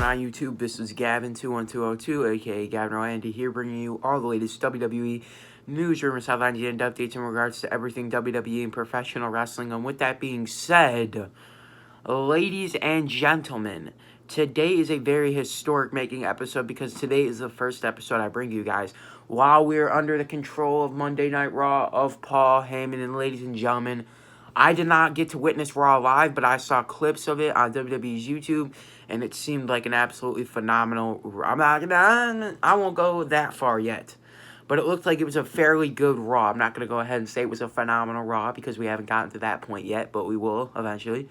on YouTube? This is Gavin21202, aka Gavin Orlandi, here bringing you all the latest WWE news, rumors, headlines, and updates in regards to everything WWE and professional wrestling. And with that being said, ladies and gentlemen, today is a very historic making episode because today is the first episode I bring you guys while we're under the control of Monday Night Raw of Paul Heyman. And ladies and gentlemen, I did not get to witness Raw live, but I saw clips of it on WWE's YouTube, and it seemed like an absolutely phenomenal... I won't go that far yet, but it looked like it was a fairly good Raw. I'm not going to go ahead and say it was a phenomenal Raw because we haven't gotten to that point yet, but we will eventually.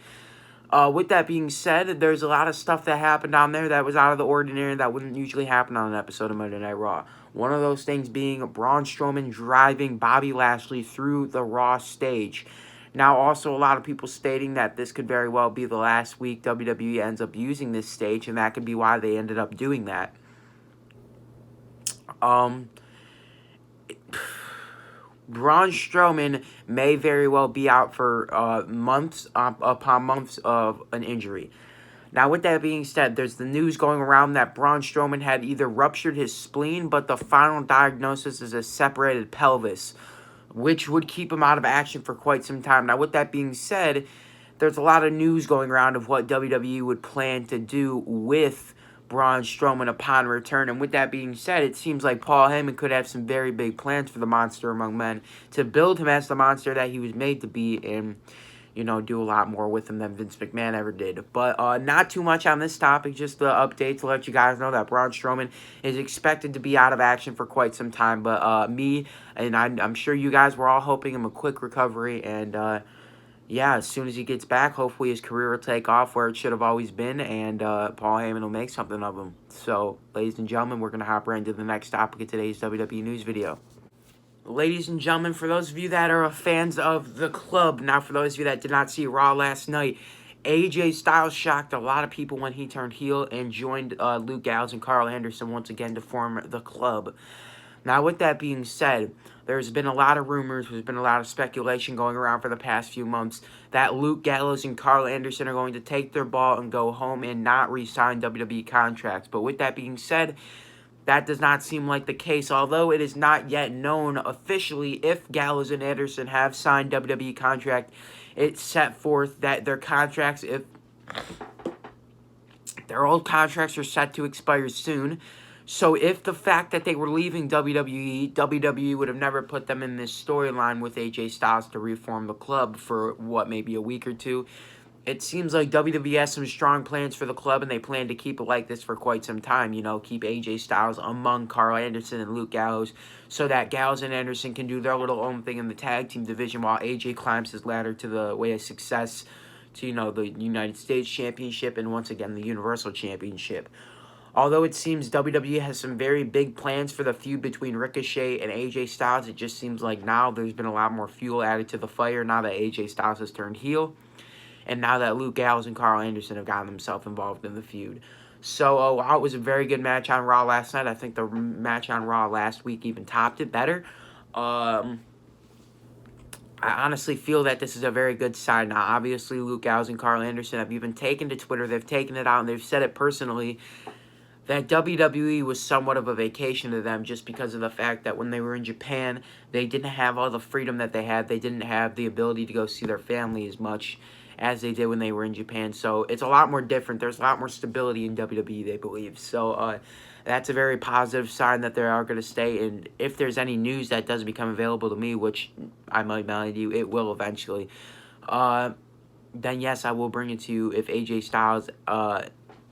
With that being said, there's a lot of stuff that happened down there that was out of the ordinary that wouldn't usually happen on an episode of Monday Night Raw. One of those things being Braun Strowman driving Bobby Lashley through the Raw stage. Now, also, a lot of people stating that this could very well be the last week WWE ends up using this stage, and that could be why they ended up doing that. Braun Strowman may very well be out for months upon months of an injury. Now, with that being said, there's the news going around that Braun Strowman had either ruptured his spleen, but the final diagnosis is a separated pelvis, which would keep him out of action for quite some time. Now, with that being said, there's a lot of news going around of what WWE would plan to do with Braun Strowman upon return. And with that being said, it seems like Paul Heyman could have some very big plans for the Monster Among Men to build him as the monster that he was made to be and, you know, do a lot more with him than Vince McMahon ever did. But not too much on this topic, just the update to let you guys know that Braun Strowman is expected to be out of action for quite some time. But me, and I'm sure you guys were all hoping him a quick recovery. And yeah, as soon as he gets back, hopefully his career will take off where it should have always been. And Paul Heyman will make something of him. So, ladies and gentlemen, we're going to hop right into the next topic of today's WWE News video. Ladies and gentlemen, for those of you that are fans of the club, now for those of you that did not see Raw last night, AJ Styles shocked a lot of people when he turned heel and joined Luke Gallows and Karl Anderson once again to form the club. Now, with that being said, there's been a lot of rumors, there's been a lot of speculation going around for the past few months that Luke Gallows and Karl Anderson are going to take their ball and go home and not re-sign WWE contracts. But with that being said, that does not seem like the case, although it is not yet known officially if Gallows and Anderson have signed WWE contract. It's set forth that their contracts, if their old contracts are set to expire soon. So if the fact that they were leaving WWE would have never put them in this storyline with AJ Styles to reform the club for, what, maybe a week or two. It seems like WWE has some strong plans for the club, and they plan to keep it like this for quite some time. You know, keep AJ Styles among Karl Anderson and Luke Gallows so that Gallows and Anderson can do their little own thing in the tag team division while AJ climbs his ladder to the way of success to, you know, the United States Championship and once again the Universal Championship. Although it seems WWE has some very big plans for the feud between Ricochet and AJ Styles, it just seems like now there's been a lot more fuel added to the fire now that AJ Styles has turned heel. And now that Luke Gallows and Karl Anderson have gotten themselves involved in the feud. So, it was a very good match on Raw last night. I think the match on Raw last week even topped it better. I honestly feel that this is a very good sign. Now, obviously, Luke Gallows and Karl Anderson have even taken to Twitter. They've taken it out, and they've said it personally that WWE was somewhat of a vacation to them just because of the fact that when they were in Japan, they didn't have all the freedom that they had. They didn't have the ability to go see their family as much as they did when they were in Japan. So it's a lot more different. There's a lot more stability in WWE, they believe. So that's a very positive sign that they are going to stay. And if there's any news that does become available to me, which I might mind you, it will eventually, then yes, I will bring it to you if AJ Styles,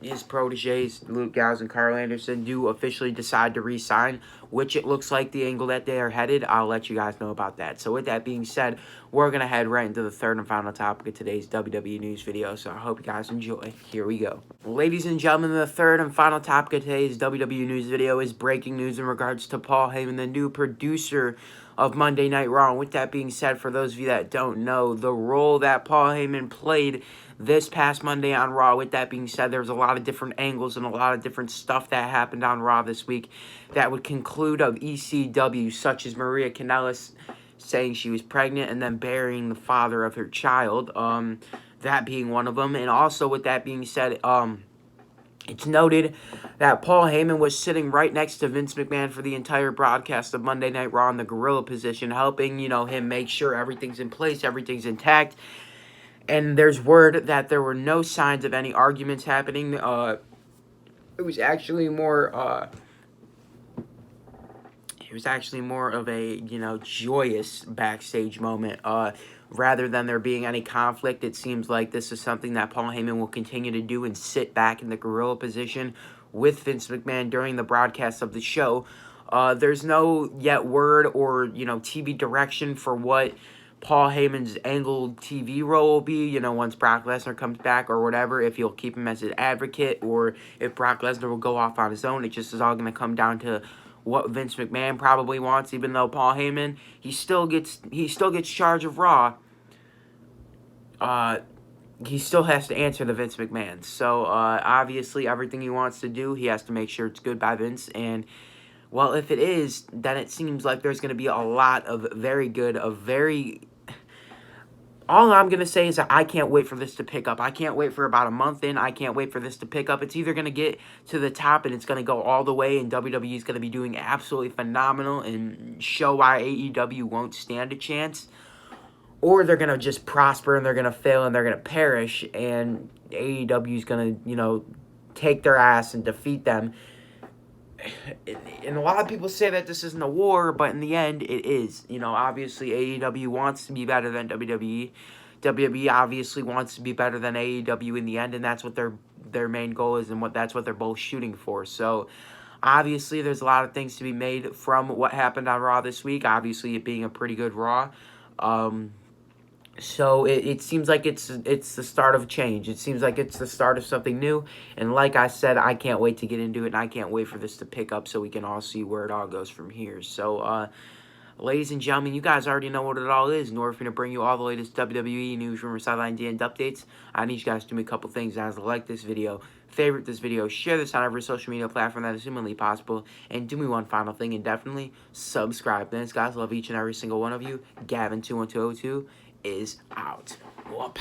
his proteges, Luke Gallows and Karl Anderson, do officially decide to re-sign, which it looks like the angle that they are headed. I'll let you guys know about that. So with that being said, we're going to head right into the third and final topic of today's WWE News video, so I hope you guys enjoy. Here we go. Ladies and gentlemen, the third and final topic of today's WWE News video is breaking news in regards to Paul Heyman, the new producer of Monday Night Raw. And with that being said, for those of you that don't know, the role that Paul Heyman played this past Monday on Raw, with that being said, there's a lot of different angles and a lot of different stuff that happened on Raw this week that would conclude of ECW, such as Maria Kanellis saying she was pregnant and then burying the father of her child, that being one of them. And also, with that being said, It's noted that Paul Heyman was sitting right next to Vince McMahon for the entire broadcast of Monday Night Raw in the gorilla position, helping, him make sure everything's in place, everything's intact. And there's word that there were no signs of any arguments happening. It was actually more of a, joyous backstage moment. Rather than there being any conflict, it seems like this is something that Paul Heyman will continue to do and sit back in the gorilla position with Vince McMahon during the broadcast of the show. There's no yet word or, TV direction for what Paul Heyman's angled TV role will be, once Brock Lesnar comes back or whatever, if he'll keep him as an advocate or if Brock Lesnar will go off on his own. It just is all going to come down to what Vince McMahon probably wants, even though Paul Heyman, he still gets charge of Raw. He still has to answer to Vince McMahon. So, obviously, everything he wants to do, he has to make sure it's good by Vince. And, well, if it is, then it seems like there's going to be a lot of all I'm going to say is that I can't wait for this to pick up. I can't wait for about a month in. I can't wait for this to pick up. It's either going to get to the top and it's going to go all the way and WWE is going to be doing absolutely phenomenal and show why AEW won't stand a chance, or they're going to just prosper and they're going to fail and they're going to perish and AEW is going to, take their ass and defeat them. And a lot of people say that this isn't a war, but in the end, it is. Obviously, AEW wants to be better than WWE. WWE obviously wants to be better than AEW in the end, and that's what their main goal is, and that's what they're both shooting for. So, obviously, there's a lot of things to be made from what happened on Raw this week. Obviously, it being a pretty good Raw. So it seems like it's the start of change. It seems like it's the start of something new. And like I said, I can't wait to get into it, and I can't wait for this to pick up so we can all see where it all goes from here. So, ladies and gentlemen, you guys already know what it all is. In order for me to bring you all the latest WWE news, rumors, sideline, and updates, I need you guys to do me a couple things. Guys, like this video, favorite this video, share this on every social media platform that is humanly possible, and do me one final thing, and definitely subscribe. Thanks, guys. Love each and every single one of you. Gavin 21202 is out. Whoop.